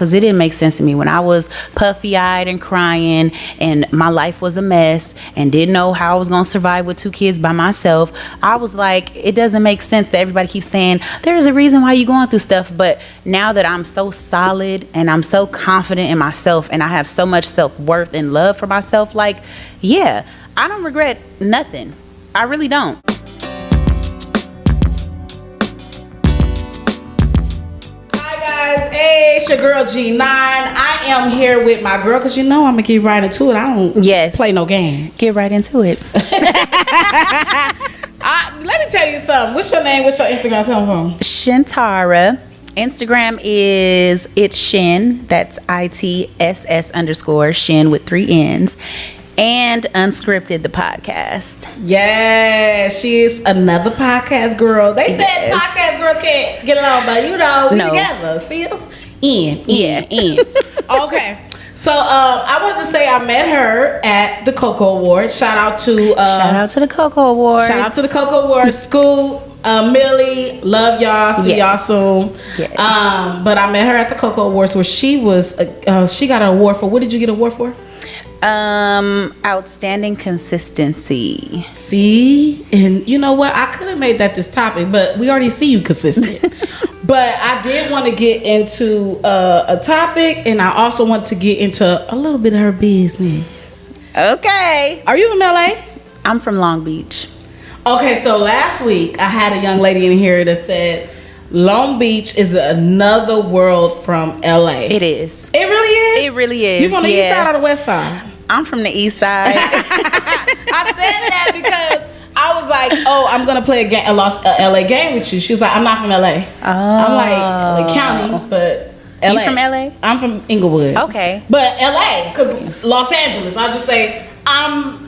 because it didn't make sense to me. When I was puffy-eyed and crying and my life was a mess and didn't know how I was going to survive with 2 kids by myself, I was like, it doesn't make sense that everybody keeps saying, there's a reason why you're going through stuff. But now that I'm so solid and I'm so confident in myself and I have so much self-worth and love for myself, like, yeah, I don't regret nothing. I really don't. Hey, it's your girl G9. I am here with my girl because I'm gonna get right into it. I don't play no games. Get right into it. Let me tell you something. What's your name? What's your Instagram? Tell me. Shintara. Instagram is it's Shin. That's ITSS_ Shin with 3 N's. And Unscripted, the podcast. Yes, she is another podcast girl. They said podcast girls can't get along, but we together. See us? In. Okay. So I wanted to say I met her at the Cocoa Awards. Shout out to the Cocoa Awards. Shout out to the Cocoa Awards. School, Millie, love y'all. See y'all soon. Yes. But I met her at the Cocoa Awards where she was. She got an award for. What did you get an award for? Outstanding consistency. See, and you know what? I could have made that this topic, but we already see you consistent. But I did want to get into a topic, and I also want to get into a little bit of her business. Okay. Are you from LA? I'm from Long Beach. Okay, so last week I had a young lady in here that said Long Beach is another world from LA. It is. It really is? It really is. You from the east side or the west side? I'm from the east side. I said that because I was like, oh, I'm going to play a LA game with you. She was like, I'm not from LA. Oh. I'm like, LA County, but LA. You from LA? I'm from Inglewood. Okay. But LA, because Los Angeles, I'll just say, I'm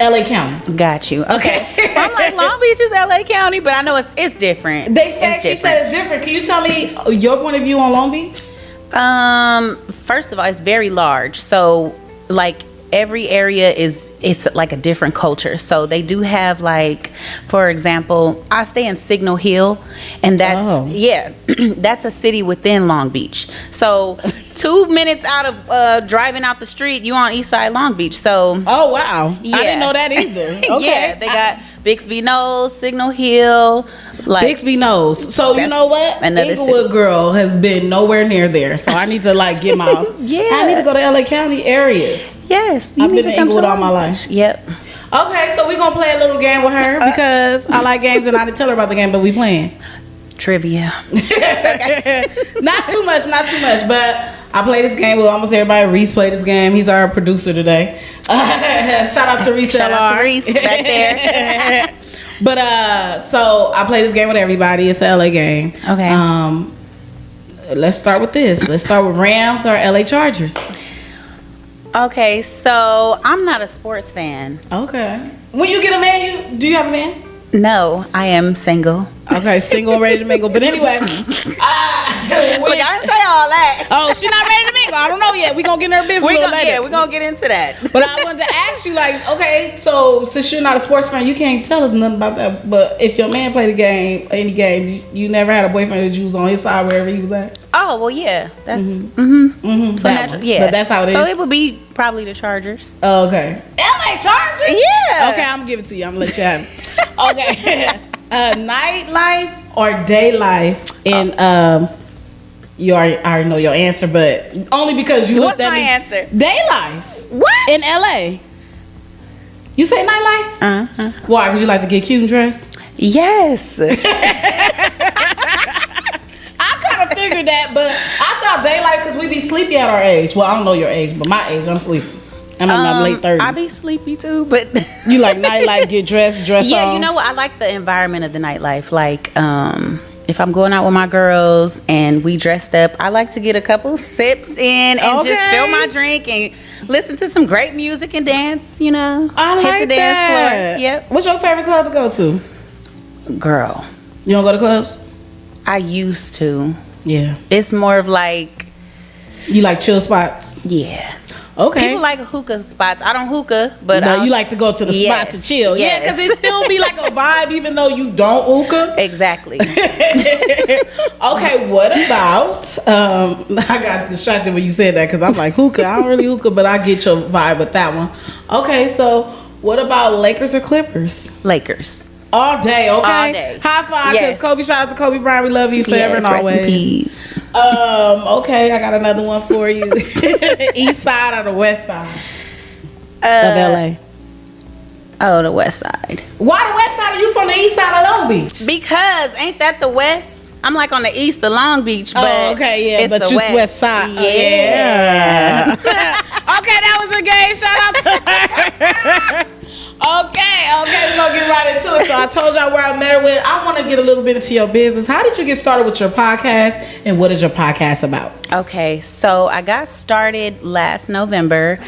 LA County. Got you. Okay. I'm like, Long Beach is LA County, but I know it's different. She said it's different. Can you tell me your point of view on Long Beach? First of all, it's very large. So like every area it's like a different culture. So they do have, like, for example, I stay in Signal Hill, and that's that's a city within Long Beach. So 2 minutes out of driving out the street, you on East Side Long Beach. So oh wow, I didn't know that either. Okay. Yeah, they got Bixby Knolls, Signal Hill, like Bixby Knolls. So you know what? Inglewood girl has been nowhere near there. So I need to like get my I need to go to LA County areas. Yes, I've been to Inglewood all my life. Yep. Okay, so we're gonna play a little game with her because I like games and I didn't tell her about the game, but we playing trivia. Not too much, but I play this game with almost everybody. Reese played this game. He's our producer today. Shout out to Reese. Shout out to Reese back there. But so I play this game with everybody. It's an LA game. Okay. Let's start with this. Let's start with Rams or LA Chargers. Okay, so I'm not a sports fan. Okay. When you get a man, do you have a man? No, I am single. Okay, single and ready to mingle. But anyway, Look, I didn't say all that. Oh, she's not ready to mingle. I don't know yet. We're gonna get in her business. We're gonna get into that. But I wanted to ask you, like, okay, so since you're not a sports fan, you can't tell us nothing about that. But if your man played a game, any game, you never had a boyfriend that you was on his side wherever he was at? Oh well, yeah, that's So yeah, but that's how it is. So it would be probably the Chargers. Oh, okay. LA Chargers? Yeah. Okay, I'm gonna give it to you. I'm gonna let you have it. Okay. Nightlife or day life in you already know your answer, but only because you looked at me. What's my answer? Day life. What? In LA. You say nightlife? Uh-huh. Why? Because you like to get cute and dress? Yes. I kind of figured that, but I thought day life because we be sleepy at our age. Well, I don't know your age, but my age, I'm sleepy. I'm in my late 30s. I be sleepy too, but you like nightlife, get dress on? Yeah, you know what? I like the environment of the nightlife. Like, if I'm going out with my girls and we dressed up, I like to get a couple sips in and just fill my drink and listen to some great music and dance, you know. I like hit the dance floor. Yep. What's your favorite club to go to? Girl. You don't go to clubs? I used to. Yeah. It's more of like... You like chill spots? Yeah. Okay. People like hookah spots. I don't hookah, but you like to go to the spots to chill. Yes. Yeah, because it still be like a vibe even though you don't hookah. Exactly. Okay, what about I got distracted when you said that because I'm like hookah. I don't really hookah, but I get your vibe with that one. Okay, so what about Lakers or Clippers? Lakers. All day, okay? All day. High five, Yes. because Kobe, shout out to Kobe Bryant. We love you forever and Rest always. in peace. Okay, I got another one for you. East side or the west side of LA? Oh, the west side. Why the west side? Are you from the east side of Long Beach? Because ain't that the west? I'm like on the east of Long Beach, but Oh, okay, yeah, it's but the you west side. Yeah. Okay, that was a game. Shout out to her. Okay, we're gonna get right into it. So I told y'all where I met her with. I want to get a little bit into your business. How did you get started with your podcast, and what is your podcast about? Okay, so I got started last November.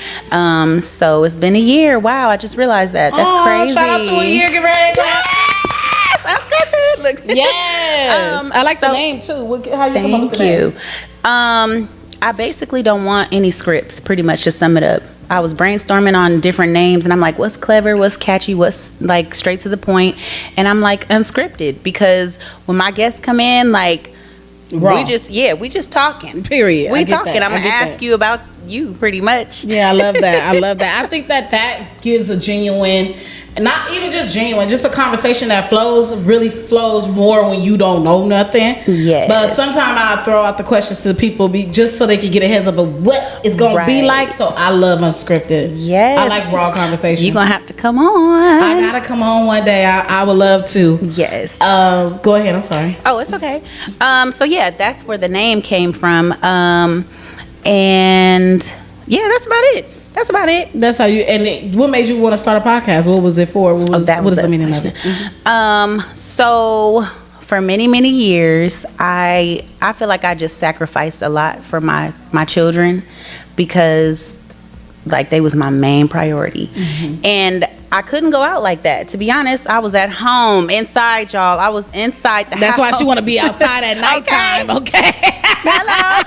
So it's been a year. Wow, I just realized that. That's crazy. Shout out to a year. Get ready. Yes, that's scripted. Look. Yes, I like the name too. How you come up with the name? Thank you. I basically don't want any scripts, pretty much, to sum it up. I was brainstorming on different names, and I'm like, what's clever, what's catchy, what's like straight to the point, and I'm like unscripted, because when my guests come in, like Raw. we just talking. Period. We I get talking. that. I'm gonna ask you about you, pretty much. Yeah, I love that. I think that gives a genuine, not even just genuine, just a conversation that really flows more when you don't know nothing. Yes. But sometimes I throw out the questions to people just so they can get a heads up of what it's gonna be like. So I love unscripted. Yes. I like raw conversations. You're gonna have to come on. I gotta come on one day. I would love to. Yes. Go ahead. I'm sorry. Oh, it's okay. So yeah, that's where the name came from. And yeah, that's about it. That's how you. And what made you want to start a podcast? What was it for? What is the meaning of it? So for many, many years, I feel like I just sacrificed a lot for my children, because like they was my main priority. Mm-hmm. And I couldn't go out like that. To be honest, I was at home, inside, y'all. I was inside the house. That's why she want to be outside at nighttime, okay? Hello.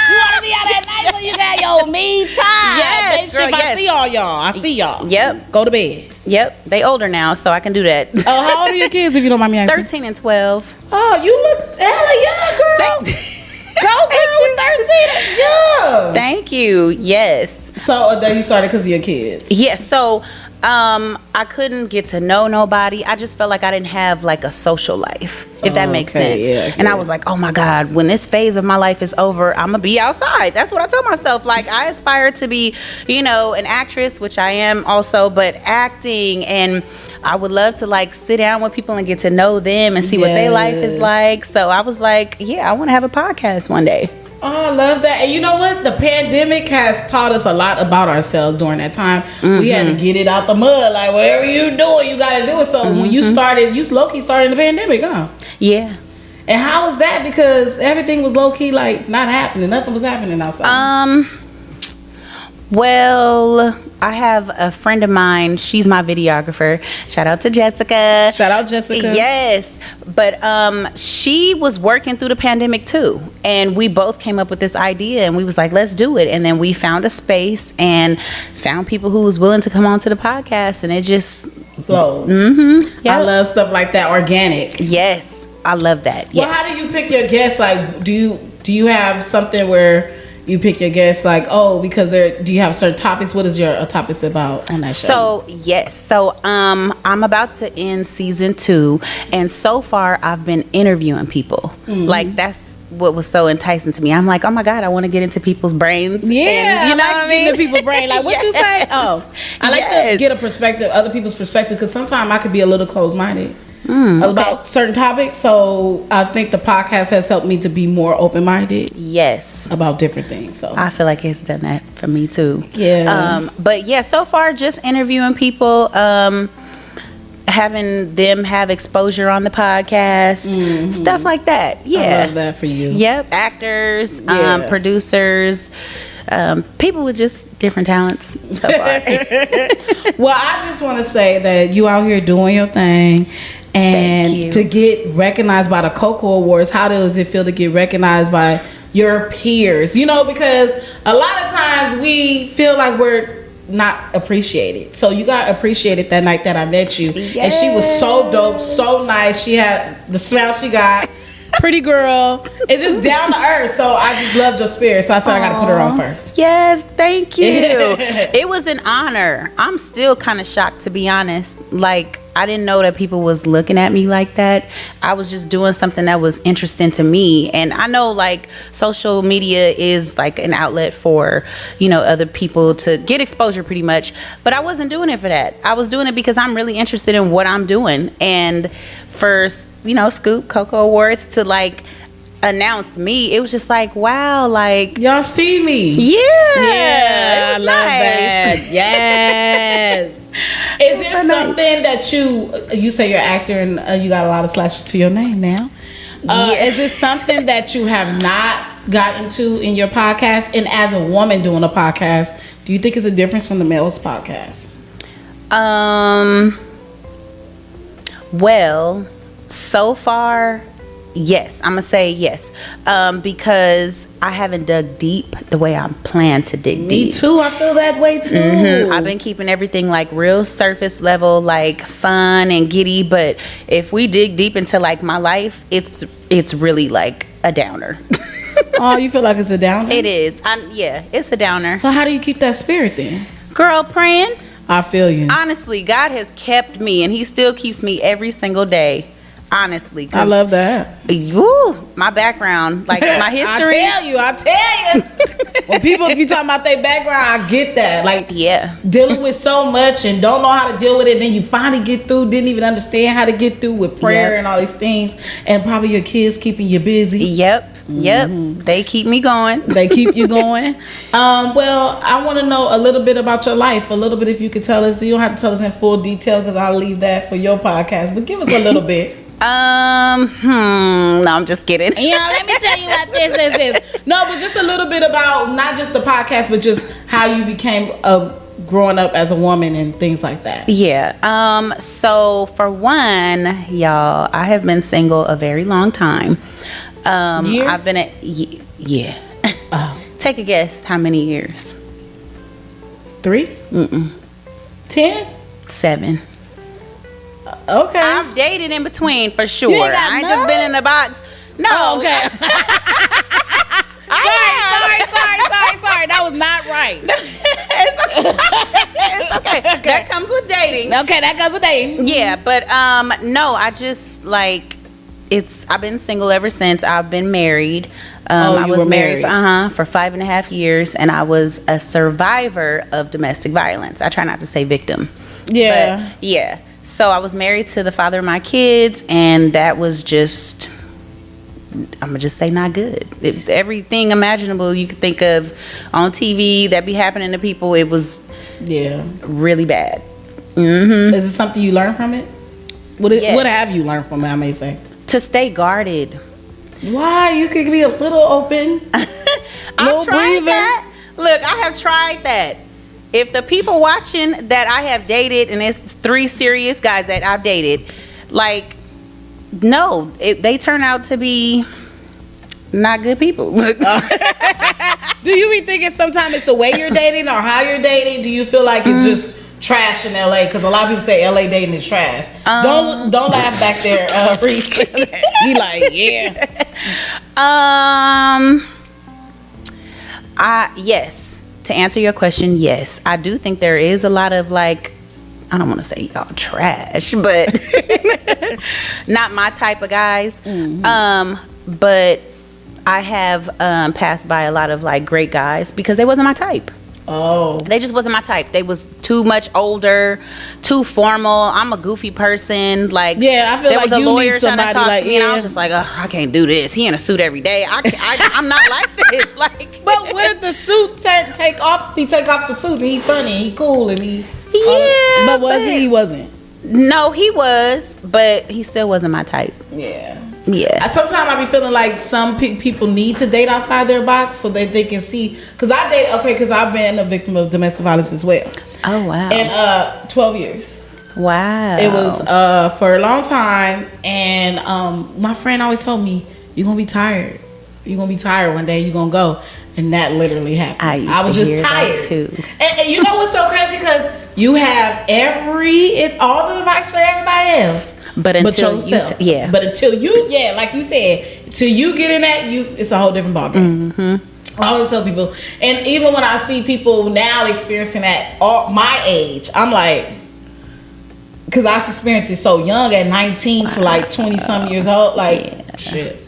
You want to be out at night so you got your me time. Yes, Bitch, girl, if I yes. see all y'all, I see y'all. Yep. Go to bed. Yep. They older now, so I can do that. Oh, how old are your kids, if you don't mind me asking? 13 and 12. Oh, you look hella young, girl. Go, girl, with 13. Young. Thank you. Yes. So then you started because of your kids. Yes. So I couldn't get to know nobody. I just felt like I didn't have like a social life, if that makes sense. Yeah, and I was like, oh my God, when this phase of my life is over, I'm gonna be outside. That's what I told myself. Like, I aspire to be, an actress, which I am also, but acting, and I would love to like sit down with people and get to know them and see what their life is like. So I was like, yeah, I want to have a podcast one day. Oh, I love that. And you know what? The pandemic has taught us a lot about ourselves during that time. Mm-hmm. We had to get it out the mud. Like, whatever you doing, you got to do it. So when you started, you low-key started in the pandemic, huh? Yeah. And how was that? Because everything was low-key, like, not happening. Nothing was happening outside. Well, I have a friend of mine. She's my videographer. Shout out to Jessica. Shout out Jessica. Yes. But she was working through the pandemic too. And we both came up with this idea, and we was like, let's do it. And then we found a space and found people who was willing to come on to the podcast, and it just flowed. Mm-hmm. Yep. I love stuff like that, organic. Yes. I love that. Well, yes. how do you pick your guests? Like, do you have something where you pick your guests, like, because do you have certain topics? What is your topics about on that show? So yes, I'm about to end season 2, and so far I've been interviewing people. Mm-hmm. Like, that's what was so enticing to me. I'm like, oh my God, I want to get into people's brains. Yeah, and, you know what I mean? Into people's brain. Like, what you say? Oh, I like to get a perspective, other people's perspective, because sometimes I could be a little closed-minded. About certain topics, so I think the podcast has helped me to be more open-minded. Yes, about different things. So I feel like it's done that for me too. Yeah. But yeah, so far just interviewing people, having them have exposure on the podcast, stuff like that. Yeah, I love that for you. Yep, actors, producers. People with just different talents so far. Well, I just want to say that you out here doing your thing. And to get recognized by the Coco Awards, how does it feel to get recognized by your peers, you know, because a lot of times we feel like we're not appreciated. So you got appreciated that night that I met you. Yes. And she was so dope, so nice. She had the smile she got. Pretty girl. It's just down to earth. So I just loved your spirit. So I said I gotta put her on first. Yes, thank you. It was an honor. I'm still kind of shocked, to be honest. Like, I didn't know that people was looking at me like that. I was just doing something that was interesting to me. And I know, like, social media is like an outlet for, you know, other people to get exposure pretty much. But I wasn't doing it for that. I was doing it because I'm really interested in what I'm doing. And for, you know, Scoop Coco Awards to, like, announce me, it was just like, wow, like, y'all see me. Yeah, I love that. Yes. Is there so something that you say you're an actor and you got a lot of slashes to your name now? Is this something that you have not got into in your podcast? And as a woman doing a podcast, do you think it's a difference from the male's podcast? Well, so far, yes. I'm gonna say yes, because I haven't dug deep the way I plan to dig deep. Me too. I feel that way too. Mm-hmm. I've been keeping everything like real surface level, like fun and giddy. But if we dig deep into like my life, it's really like a downer. Oh, you feel like it's a downer? It is. Yeah, it's a downer. So how do you keep that spirit then? Girl, praying. I feel you. Honestly, God has kept me, and He still keeps me every single day. Honestly, I love that. My background, like my history. I tell you. When people be talking about their background, I get that. Like, yeah, dealing with so much and don't know how to deal with it. Then you finally get through. Didn't even understand how to get through with prayer and all these things. And probably your kids keeping you busy. Yep. They keep me going. They keep you going. Well, I want to know a little bit about your life. A little bit, if you could tell us. You don't have to tell us in full detail because I'll leave that for your podcast. But give us a little bit. No, I'm just kidding. Let me tell you about this. No, but just a little bit about not just the podcast, but just how you became growing up as a woman and things like that. Yeah. So for one, y'all, I have been single a very long time. Years? I've been yeah. Oh. Take a guess. How many years? 3? 10? 7. Okay. I've dated in between for sure. You ain't got I ain't none? just been in the box. No. Oh, okay. Sorry. That was not right. It's okay. That comes with dating. Okay, that comes with dating. Yeah, but no, I just like I've been single ever since. I've been married. I was married for 5.5 years, and I was a survivor of domestic violence. I try not to say victim. Yeah. But, yeah. So I was married to the father of my kids, and that was just, I'm gonna just say, not good. Everything imaginable you could think of on TV that be happening to people, it was really bad. Mm-hmm. Is it something you learned from it? What have you learned from it, I may say? To stay guarded. Why? You could be a little open. I've tried that. Look, I have tried that. If the people watching that I have dated, and it's 3 serious guys that I've dated, like, no, they turn out to be not good people. Do you be thinking sometimes it's the way you're dating or how you're dating? Do you feel like it's just trash in LA? Because a lot of people say LA dating is trash. Don't laugh back there, Reese. Be like, yeah. Yes. To answer your question, yes. I do think there is a lot of, like, I don't want to say y'all trash, but not my type of guys. Mm-hmm. But I have passed by a lot of, like, great guys because they wasn't my type. Oh. They just wasn't my type. They was too much older, too formal. I'm a goofy person. Like, yeah, I feel there like was a you lawyer need trying to somebody talk like, to me, and I was just like, oh, I can't do this. He in a suit every day. I'm not like this. Like, but when the suit take off, he take off the suit and he funny, he cool, and he yeah. But he wasn't. No, he was, but he still wasn't my type. Yeah. Yeah. Sometimes I be feeling like some people need to date outside their box so that they can see. Because I've been a victim of domestic violence as well. Oh, wow. And 12 years. Wow. It was for a long time. And my friend always told me, you're going to be tired. You're gonna be tired one day. You're gonna go, and that literally happened. I was just tired too. And you know what's so crazy? Because you have all the advice for everybody else, but until yourself. Yeah. But until you, like you said, till you get in that, it's a whole different ballgame. Mm-hmm. I always tell people, and even when I see people now experiencing that at my age, I'm like, because I experienced it so young at 19 to like 20 some years old, like shit,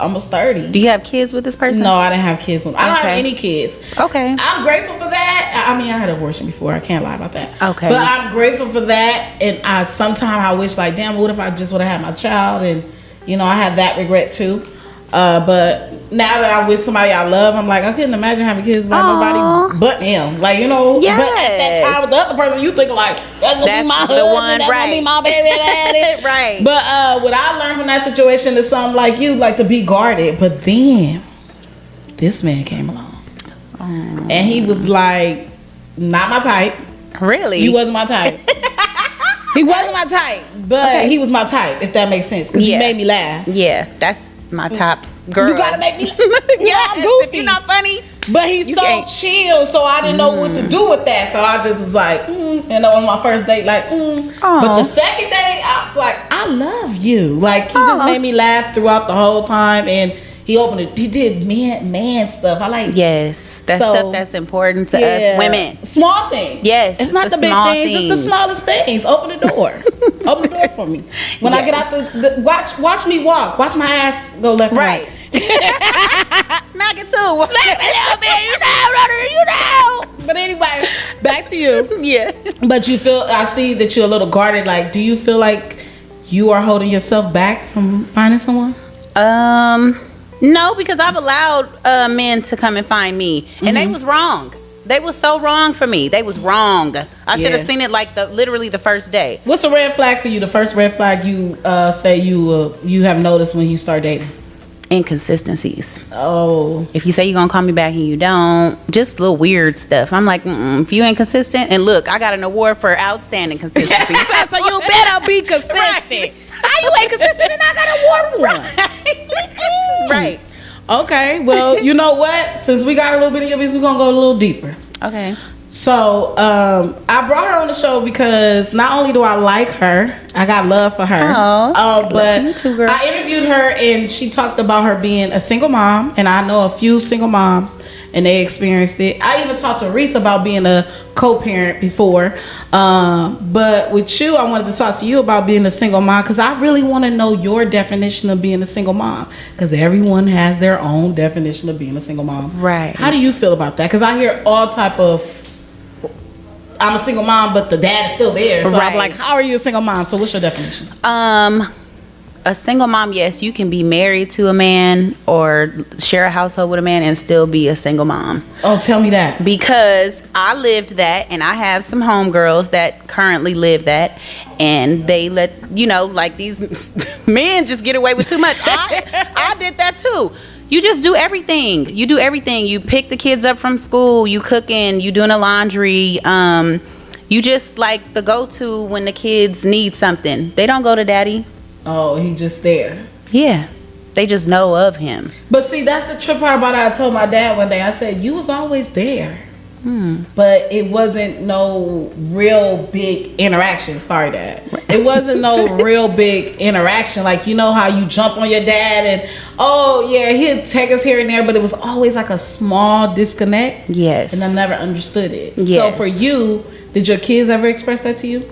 almost 30. Do you have kids with this person? No, I didn't have kids with. I don't have any kids. Okay. I'm grateful for that. I mean, I had an abortion before. I can't lie about that. Okay. But I'm grateful for that, and sometimes I wish like, damn, what if I just would have had my child? And I had that regret too. But now that I'm with somebody I love, I'm like, I couldn't imagine having kids by nobody but him. Like, Yes. But at that time with the other person, you think like, that's gonna be my husband, that's gonna be my baby daddy. Right. But what I learned from that situation is something like you, like to be guarded. But then this man came along, and he was like, not my type. Really? He wasn't my type. He wasn't my type, but he was my type, if that makes sense, because he made me laugh. Yeah, that's my top girl. You gotta make me. I'm goofy. If you're not funny. But he's so chill, so I didn't know what to do with that. So I just was like, on my first date, like, But the second day, I was like, I love you. Like, he just made me laugh throughout the whole time, and he opened it. He did man stuff. I like. Yes, that's stuff that's important to us women. Small things. Yes, it's not the big things. It's the smallest things. Open the door. Open the door for me. When I get out the watch me walk. Watch my ass go left and right. Smack it too. Smack me a little bit. You know. But anyway, back to you. Yeah. But I see that you're a little guarded. Like, do you feel like you are holding yourself back from finding someone? No, because I've allowed men to come and find me, and they was wrong. They was so wrong for me. They was wrong. I should have seen it like literally the first day. What's the red flag for you? The first red flag you say you have noticed when you start dating? Inconsistencies. Oh. If you say you're gonna call me back and you don't, just little weird stuff. I'm like, if you ain't consistent, and look, I got an award for outstanding consistency. So you better be consistent. Right. How you ain't consistent and I got an award for one? Right. Okay, well, you know what? Since we got a little bit of your business, we're gonna go a little deeper. Okay. So, I brought her on the show because not only do I like her, I got love for her. But you too, girl. I interviewed her and she talked about her being a single mom, and I know a few single moms and they experienced it. I even talked to Reese about being a co-parent before. But with you, I wanted to talk to you about being a single mom because I really want to know your definition of being a single mom, because everyone has their own definition of being a single mom. Right. How do you feel about that? Because I hear all type of, I'm a single mom, but the dad is still there. So I'm like, how are you a single mom? So what's your definition? A single mom, yes, you can be married to a man or share a household with a man and still be a single mom. Oh, tell me that. Because I lived that, and I have some homegirls that currently live that, and they let, like these men just get away with too much. I did that too. You just do everything. You do everything. You pick the kids up from school. You cooking. You doing the laundry. You just like the go-to when the kids need something. They don't go to daddy. Oh, he just there. Yeah. They just know of him. But see, that's the trip part about it. I told my dad one day, I said, you was always there. But it wasn't no real big interaction. Sorry, Dad. It wasn't no real big interaction. Like, you know how you jump on your dad and, oh, yeah, he'd take us here and there. But it was always like a small disconnect. Yes. And I never understood it. Yes. So for you, did your kids ever express that to you?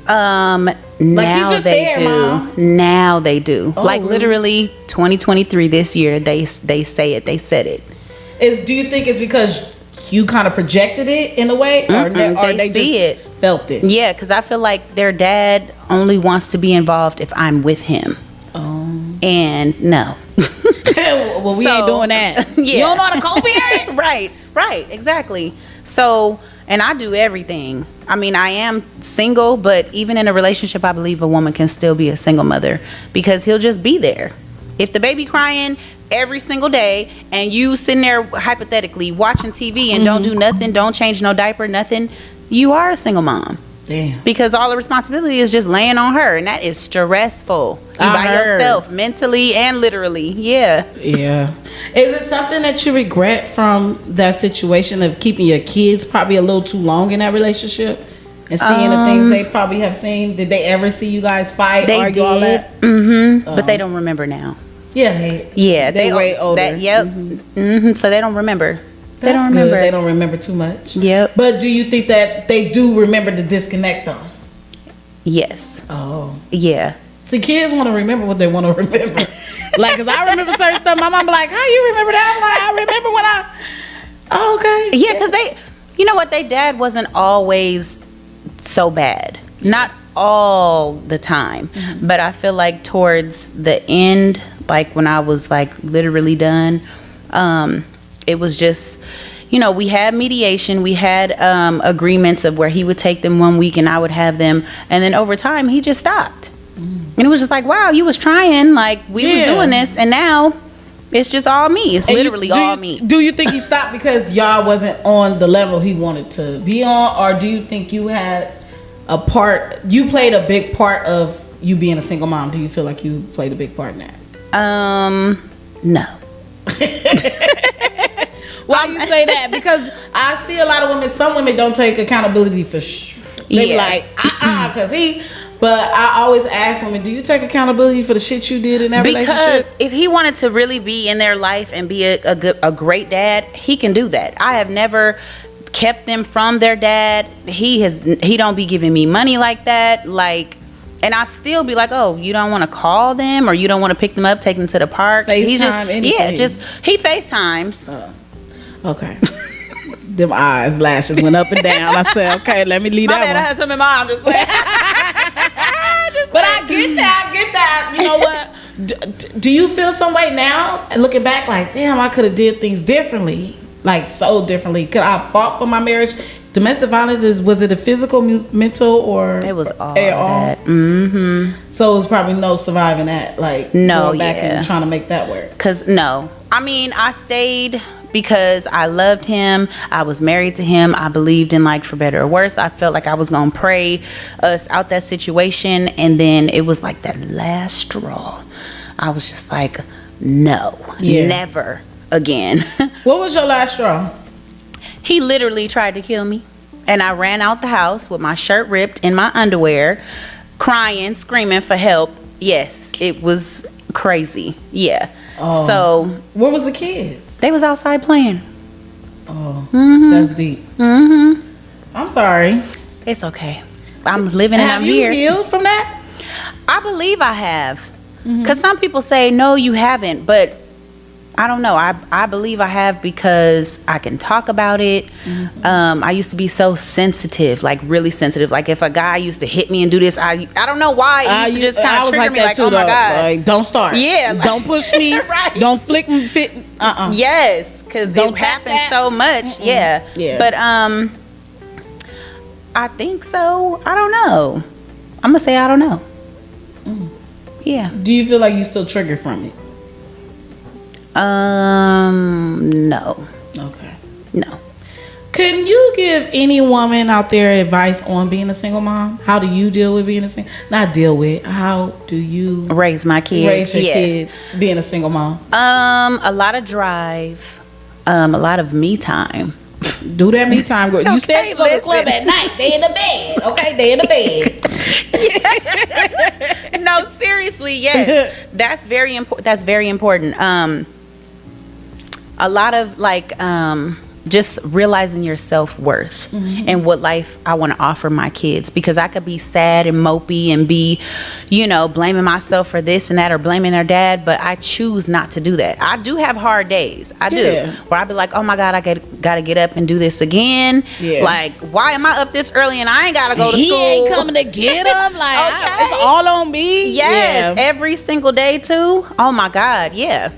Now he's just they there, do. Mom. Now they do. Oh, like really? literally 2023 this year, they say it. They said it. Do you think it's because you kind of projected it in a way, or they see just it, felt it? Yeah, because I feel like their dad only wants to be involved if I'm with him. And no. Well, we ain't doing that. Yeah. You don't know how to co-parent? Right, exactly. So, and I do everything. I mean, I am single, but even in a relationship, I believe a woman can still be a single mother because he'll just be there. If the baby crying every single day and you sitting there hypothetically watching TV and don't do nothing, don't change no diaper, nothing, you are a single mom. Damn. Because all the responsibility is just laying on her, and that is stressful. You by yourself, mentally and literally. Yeah. Yeah. Is it something that you regret from that situation of keeping your kids probably a little too long in that relationship? And seeing the things they probably have seen? Did they ever see you guys fight, they argue, did. all that? But they don't remember now. Yeah, they way older. So they don't remember. They That's don't remember. Good. They don't remember too much. Yep. But do you think that they do remember the disconnect though? Yes. Oh. Yeah. See, kids want to remember what they want to remember. Like, cause I remember certain stuff. My mom be like, "How you remember that?" I'm like, "I remember when I." Oh, okay. Yeah, cause they, you know what, their dad wasn't always so bad. Not all the time, but I feel like towards the end, like when I was like literally done, it was just, you know, we had mediation, we had agreements of where he would take them 1 week and I would have them, and then over time he just stopped. And it was just like, wow, you was trying, like we was doing this, and now it's just all me. It's literally all me. Do you think he stopped because y'all wasn't on the level he wanted to be on, or do you think you had a part, you played a big part of you being a single mom? Do you feel like you played a big part in that? No. Why you say that? Because I see a lot of women, some women don't take accountability for they be like, because he, but I always ask women, do you take accountability for the shit you did in that relationship? Because if he wanted to really be in their life and be a great dad, he can do that. I have never kept them from their dad. He don't be giving me money like that, like, and I still be like, oh, you don't want to call them, or you don't want to pick them up, take them to the park. He's just anything. He FaceTimes. Okay. Them eyes, lashes went up and down. I said, okay, let me leave that one. I had some in my arm, just playing. But I get that. You know what? Do you feel some way now, and looking back, like, damn, I could have did things differently, like so differently? Could I have fought for my marriage? Domestic violence was it a physical, mental, or it was all that? Mm-hmm. So it was probably no surviving that, like going back and trying to make that work. Cause no, I mean, I stayed because I loved him. I was married to him. I believed in, like, for better or worse. I felt like I was gonna pray us out that situation, and then it was like that last straw. I was just like, no, never again. What was your last straw? He literally tried to kill me, and I ran out the house with my shirt ripped in my underwear, crying, screaming for help. Yes, it was crazy. Yeah. Oh. So where was the kids? They was outside playing. Oh, Mm-hmm. That's deep. Mm-hmm. I'm sorry. It's okay. I'm living and I'm here. Have you healed from that? I believe I have. Because some people say, no, you haven't. But I don't know. I believe I have because I can talk about it. I used to be so sensitive, like really sensitive. Like if a guy used to hit me and do this, I don't know why. It used to just kind of trigger me like, oh my God. Like, don't start. Yeah. Like, don't push me. Right. Don't flick me. Fit. Yes. Because it happens so much. Yeah. But I think so. I don't know. I'm going to say I don't know. Yeah. Do you feel like you still trigger from it? No. Okay. No. Can you give any woman out there advice on being a single mom? How do you deal with being a single? Not deal with. How do you raise my kids? Raise your kids being a single mom. A lot of drive. A lot of me time. Do that me time, girl. You said you go to the club at night. They in the bed. Okay, they in the bed. No, seriously, yes. That's very important. That's very important. A lot of like just realizing your self-worth and what life I want to offer my kids, because I could be sad and mopey and be, you know, blaming myself for this and that or blaming their dad, but I choose not to do that. I do have hard days. I do. Where I be like, oh my God, I gotta get up and do this again. Like, why am I up this early and I ain't gotta go to school? He ain't coming to get him. Like, it's all on me. Yes, every single day too. Oh my God, yeah.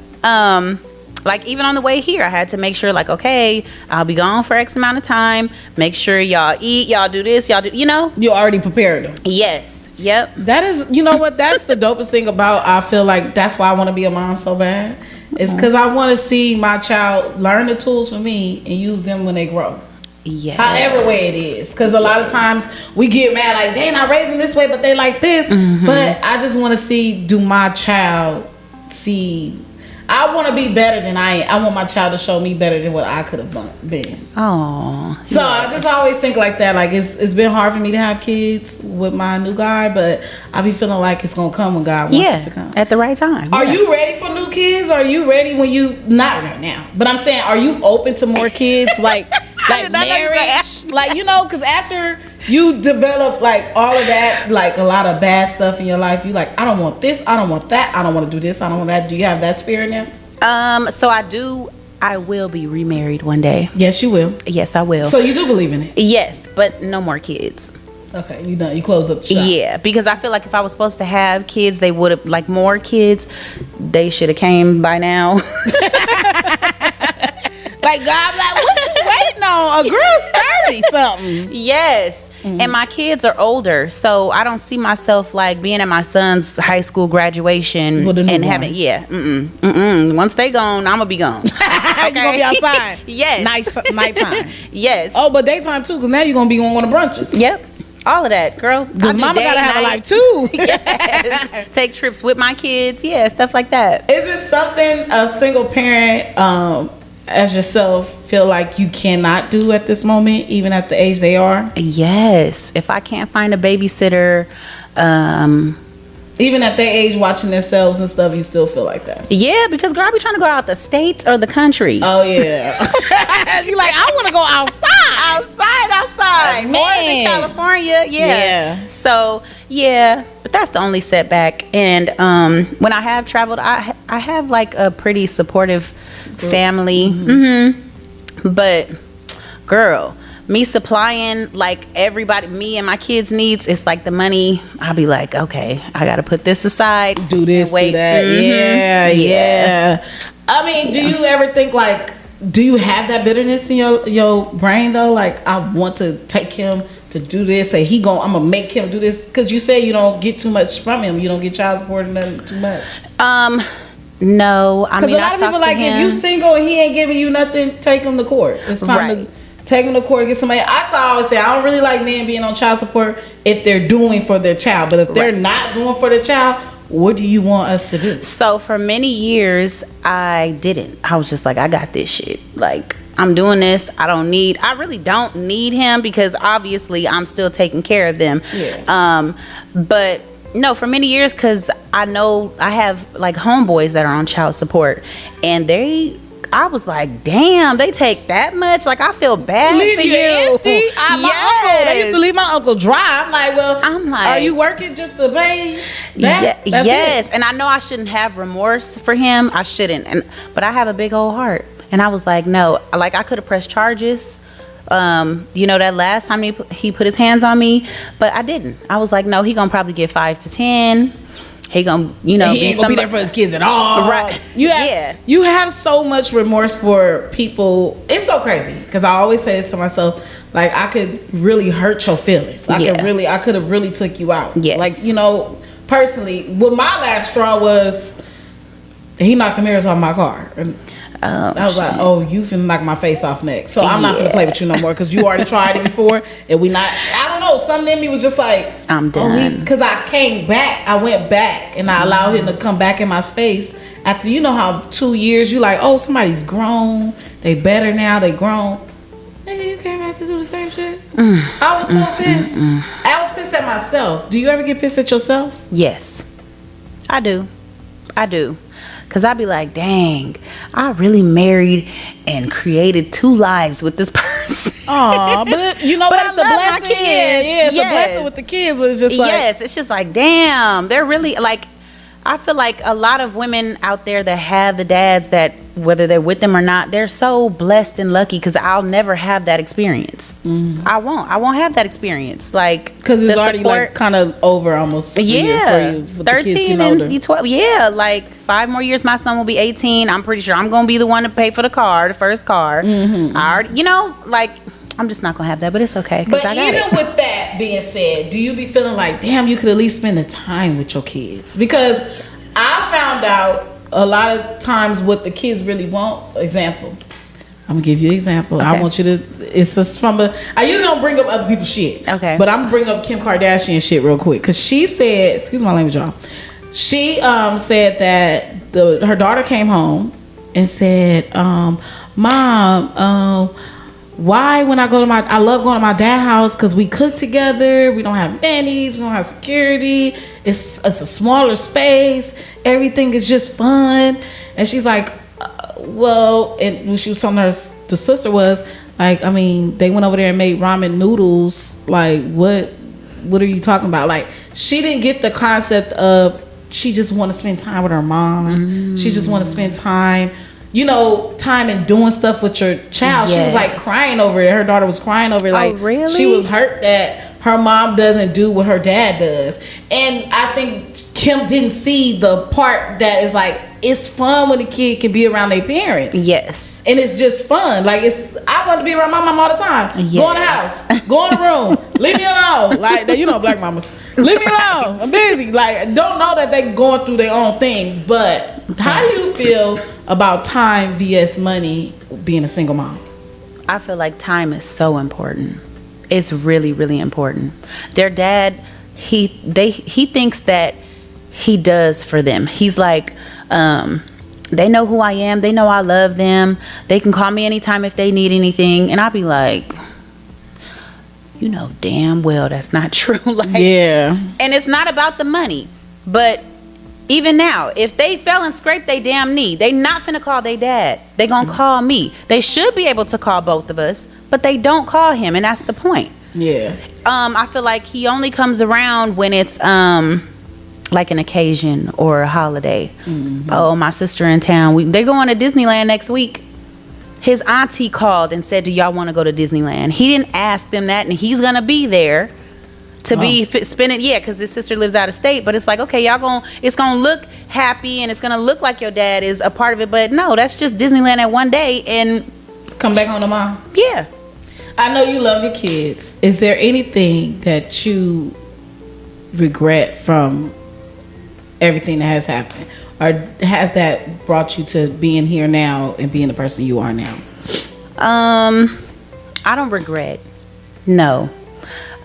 Like even on the way here, I had to make sure, like, okay, I'll be gone for X amount of time. Make sure y'all eat, y'all do this, y'all do, you know. You already prepared them. Yes. Yep. That is, you know what? That's the dopest thing about, I feel like that's why I want to be a mom so bad. It's because I want to see my child learn the tools for me and use them when they grow. Yes. However way it is. Because a lot of times we get mad like, they not raising this way, but they like this. But I just want to see, do my child see... I want to be better than I am. I want my child to show me better than what I could have been. Oh. So I just always think like that. Like it's been hard for me to have kids with my new guy, but I be feeling like it's gonna come when God wants it to come. At the right time. Are you ready for new kids? Are you ready when you not right now? But I'm saying, are you open to more kids? Like marriage? Like, you know, because after you develop like all of that, like a lot of bad stuff in your life, you like, I don't want this, I don't want that, I don't want to do this, I don't want that. Do you have that spirit now? So I will be remarried one day. Yes, you will. Yes, I will. So you do believe in it? Yes, but no more kids. Okay, you done. You closed up the shop. Yeah, because I feel like if I was supposed to have kids, they would have, like, more kids, they should have came by now. Like, God, like, what you waiting on? A girl's 30 something. Yes. And my kids are older, so I don't see myself like being at my son's high school graduation and having once they gone, I'm gonna be gone. Okay? You gonna be outside. Yes. Nighttime. Yes. Oh, but daytime too, because now you're gonna be going on the brunches. Yep. All of that, girl. Because mama gotta have a life too. Yes. Take trips with my kids. Yeah, stuff like that. Is it something a single parent as yourself feel like you cannot do at this moment, even at the age they are? Yes. If I can't find a babysitter, even at their age, watching themselves and stuff, you still feel like that? Yeah, because girl, I be trying to go out the state or the country. Oh yeah. You like, I want to go outside. Outside. More than California. Yeah. So yeah, but that's the only setback. And when I have traveled, I have like a pretty supportive family. But girl, me supplying like everybody, me and my kids' needs, it's like the money. I'll be like, okay, I gotta put this aside, do this, do that. Yeah. I mean, do you ever think like, do you have that bitterness in your brain though? Like, I want to take him to do this, and I'm gonna make him do this, because you say you don't get too much from him. You don't get child support or nothing too much. No, I mean, because a lot of people like, if you single and he ain't giving you nothing, take him to court. It's time to take him to court and get somebody. I always say, I don't really like men being on child support if they're doing for their child, but if they're not doing for their child, what do you want us to do? So for many years, I didn't. I was just like, I got this shit. Like, I'm doing this. I really don't need him, because obviously I'm still taking care of them. Yeah. But no, for many years, because I know I have like homeboys that are on child support, and I was like, damn, they take that much? Like, I feel bad leave for you. Empty? My uncle, they used to leave my uncle dry. I'm like, are you working just to pay that? Yes. And I know I shouldn't have remorse for him. I shouldn't. But I have a big old heart. And I was like, no. Like, I could have pressed charges. That last time he put his hands on me, but I didn't. I was like, no, he gonna probably get 5 to 10. He gonna, he ain't gonna be there for his kids at all. Right? You have so much remorse for people. It's so crazy, because I always say this to myself, like, I could really hurt your feelings. I could have really took you out. Yes. Like, personally, what my last straw was, he knocked the mirrors off my car. And I was like, oh, you finna knock my face off next. So I'm not finna play with you no more, because you already tried it before, and I don't know, something in me was just like, I'm done. Because I went back, and I allowed him to come back in my space. After, how 2 years, you like, oh, somebody's grown, they better now, they grown. Nigga, you came back to do the same shit? I was so pissed. I was pissed at myself. Do you ever get pissed at yourself? Yes, I do. Because I be like, dang, I really married and created 2 lives with this person. Aw, but what's the blessing? Yeah, it's the blessing with the kids. But it's just like, yes, it's just like, damn, they're really like, I feel like a lot of women out there that have the dads that, whether they're with them or not, they're so blessed and lucky, because I'll never have that experience. I won't have that experience, like, because it's already like kind of over almost. For you, 13 and 12. Yeah, like 5 more years, my son will be 18. I'm pretty sure I'm gonna be the one to pay for the first car. I already, like, I'm just not gonna have that, but it's okay. But even with that being said, do you be feeling like, damn, you could at least spend the time with your kids? Because I found out a lot of times what the kids really want. Example, I'm gonna give you an example. Okay. I want you to. It's just from a. I usually don't bring up other people's shit. Okay. But I'm gonna bring up Kim Kardashian shit real quick because she said, excuse my language, y'all. She said that her daughter came home and said, "Mom, why when I love going to my dad's house because we cook together. We don't have nannies. We don't have security. It's a smaller space. Everything is just fun." And she's like, well, and when she was telling her, the sister was like, I mean, they went over there and made ramen noodles. Like, what are you talking about? Like, she didn't get the concept of she just want to spend time with her mom. She just want to spend time, time and doing stuff with your child. Yes. She was like crying over it. Her daughter was crying over it. Like, really? She was hurt that her mom doesn't do what her dad does. And I think Kim didn't see the part that is like, it's fun when the kid can be around their parents. Yes. And it's just fun. Like, I want to be around my mom all the time. Yes. Go in the house. Go in the room. Leave me alone. Like, black mamas. Leave me alone. I'm busy. Like, don't know that they going through their own things. But how do you feel about time vs money being a single mom? I feel like time is so important. It's really, really important. Their dad, he thinks that he does for them. He's like, they know who I am. They know I love them. They can call me anytime if they need anything. And I'll be like, you know damn well that's not true. Like, yeah. And it's not about the money. But even now, if they fell and scraped their damn knee, they not finna call their dad. They gonna call me. They should be able to call both of us, but they don't call him, and that's the point. Yeah. I feel like he only comes around when it's like an occasion or a holiday. Mm-hmm. Oh, my sister in town. They're going to Disneyland next week. His auntie called and said, do y'all want to go to Disneyland? He didn't ask them that, and he's going to be there to be spending. Yeah, because his sister lives out of state. But it's like, okay, it's going to look happy, and it's going to look like your dad is a part of it. But no, that's just Disneyland at one day and come back home tomorrow. Yeah. I know you love your kids. Is there anything that you regret from everything that has happened, or has that brought you to being here now and being the person you are now? I don't regret. No,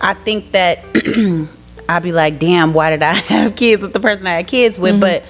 I think that I'd be like, damn, why did I have kids with the person I had kids with? Mm-hmm. But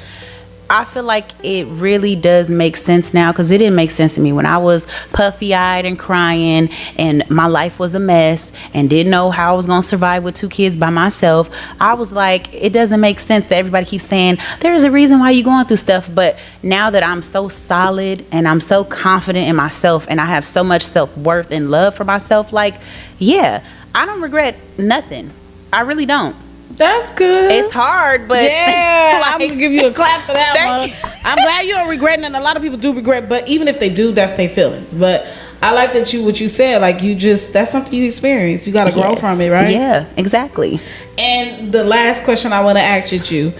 I feel like it really does make sense now, because it didn't make sense to me when I was puffy-eyed and crying and my life was a mess and didn't know how I was going to survive with 2 kids by myself. I was like, it doesn't make sense that everybody keeps saying there's a reason why you're going through stuff. But now that I'm so solid and I'm so confident in myself and I have so much self-worth and love for myself, like, yeah, I don't regret nothing. I really don't. That's good. It's hard, but yeah, like, I'm gonna give you a clap for that one. I'm glad you don't regret it, and a lot of people do regret, but even if they do, that's their feelings. But I like that what you said, like, that's something you experienced. You got to grow from it, right? Yeah, exactly. And the last question I want to ask you,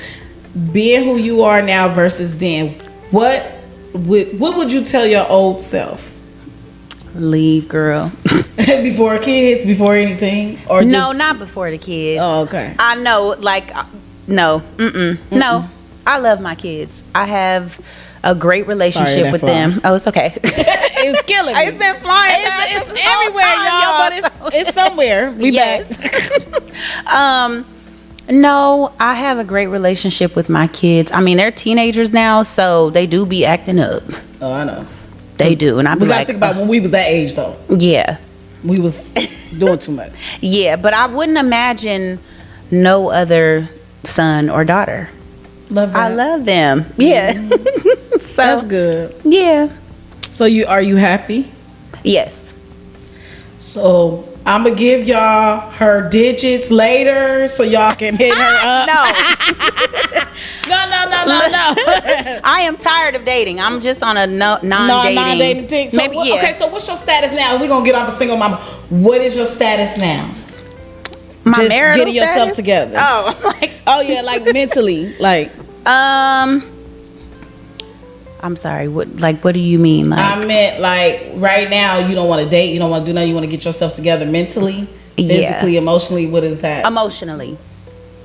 being who you are now versus then, what would you tell your old self? Leave, girl. Before kids, before anything, or no, not before the kids. Oh, okay. I know, like, no, no. I love my kids. I have a great relationship with them. Oh, it's okay. It was killing me. It's been flying. It's everywhere, y'all. But it's somewhere. We back. No, I have a great relationship with my kids. I mean, they're teenagers now, so they do be acting up. Oh, I know. They do, and I be like, we gotta think about when we was that age, though. Yeah, we was doing too much. Yeah, but I wouldn't imagine no other son or daughter. Love that. I love them. Yeah, so that's good. Yeah. So are you happy? Yes. So I'm gonna give y'all her digits later, so y'all can hit her up. No. No. I am tired of dating. I'm just on a non-dating thing. So maybe, yeah. Okay, so what's your status now? We're gonna get off a single mama. What is your status now? My just marital getting yourself status? together. Oh, I'm like, oh yeah, like mentally, like. I'm sorry. What do you mean? Like, I meant like right now you don't want to date. You don't want to do nothing. You want to get yourself together mentally, physically, emotionally. What is that? Emotionally.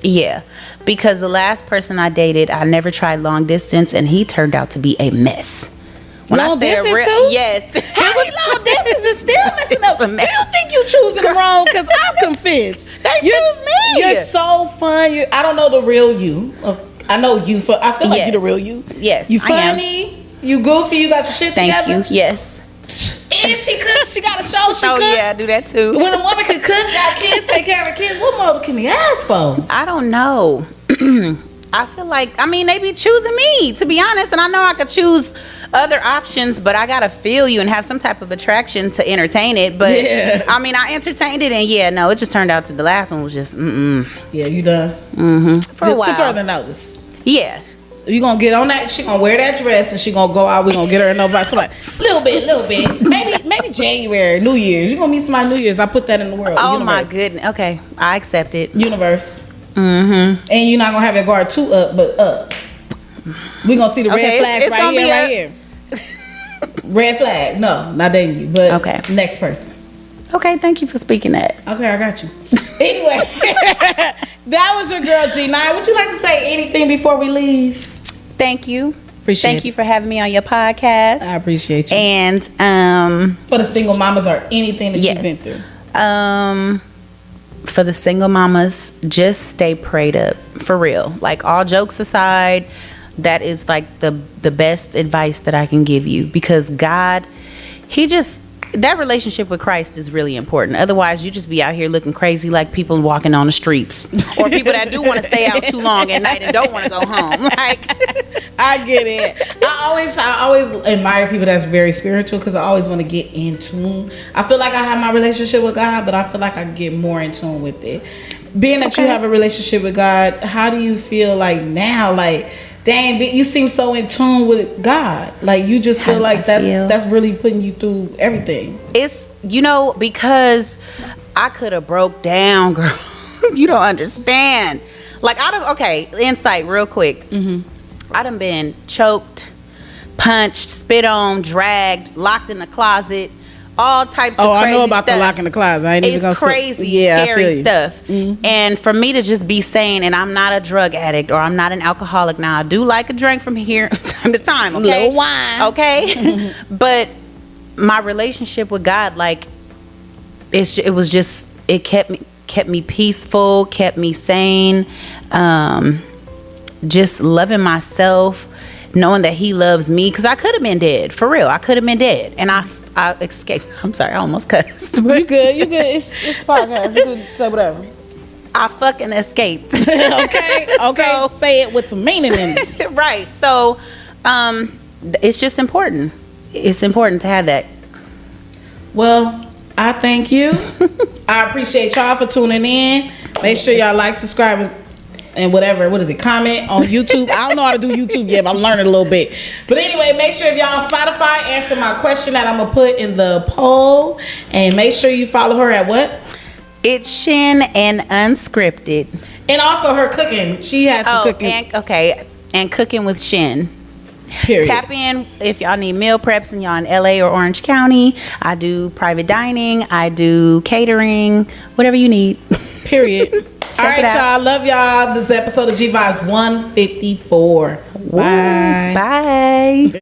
Yeah, because the last person I dated, I never tried long distance, and he turned out to be a mess. When long I say distance real, too? yes. How many long distance is still messing up? It's a You mess. don't think you choosing the wrong? Because I'm convinced. They choose me. You're so fun. I don't know the real you. I know you. I feel like Yes. you're the real you. Yes, You I am. funny. You goofy. You got your shit Thank together. you. Yes. And she cooks. She got a show. She Oh cook. yeah, I do that too. When a woman can cook, got kids, take care of her kids, what more can he ask for? I don't know. I feel like, I mean, they be choosing me, to be honest, and I know I could choose other options, but I gotta feel you and have some type of attraction to entertain it. But Yeah. I mean, I entertained it, and yeah, no, it just turned out to the last one was just Yeah, you done. for a while. To further notice. Yeah, You gonna get on that? She gonna wear that dress and she gonna go out. We gonna get her nobody. Somebody, little bit. Maybe January, New Year's. You gonna meet somebody New Year's. I put that in the world. oh my Universe. goodness. Okay, I accept it. Universe. And you're not gonna have your guard too up, but up. We gonna see the Okay, red flags it's gonna be right here. Red flag. No, not dating you. But Okay. next person. Okay, thank you for speaking that. Okay, I got you. Anyway, that was your girl G9. Would you like to say anything before we leave? Thank you. Appreciate Thank it. you for having me on your podcast. I appreciate you. And For the single mamas or anything that yes. you've been through. For the single mamas, just stay prayed up, for real. Like, all jokes aside, that is like the best advice that I can give you, because God, that relationship with Christ is really important. Otherwise, you just be out here looking crazy like people walking on the streets, or people that do want to stay out too long at night and don't want to go home. Like, I get it. I always admire people that's very spiritual, because I always want to get in tune. I feel like I have my relationship with God, but I feel like I can get more in tune with it. Being that you have a relationship with God, how do you feel like now? Like, dang, you seem so in tune with God. Like, you just feel like that's really putting you through everything. it's, because I could have broke down, girl. You don't understand. Like, insight real quick. I done been choked, punched, spit on, dragged, locked in the closet, all types of crazy stuff. I know about the lock in the closet. I ain't even gonna It's say. crazy, Yeah, I feel scary you. stuff. And for me to just be saying, and I'm not a drug addict or I'm not an alcoholic. Now, I do like a drink from here time to time, okay? Little wine. Okay? But my relationship with God, like, it kept me peaceful, kept me sane, just loving myself, knowing that He loves me, because I could have been dead, for real. I could have been dead, and I escaped. I'm sorry, I almost cussed. You good? It's podcast. You can say whatever. I fucking escaped. Okay. So- say it with some meaning in it. Right. So, it's just important. It's important to have that. Well, I thank you. I appreciate y'all for tuning in. Make sure y'all like, subscribe, and whatever. What is it? Comment on YouTube. I don't know how to do YouTube yet, but I'm learning a little bit. But anyway, make sure if y'all on Spotify, answer my question that I'm going to put in the poll. And make sure you follow her at what? It's Shin and Unscripted. And also her cooking. She has some cooking. And Cooking with Shin. Period. Tap in if y'all need meal preps and y'all in LA or Orange County. I do private dining. I do catering. Whatever you need. Period. All right, it out. y'all. Love y'all. This is episode of Gvibez 154. Bye. Bye.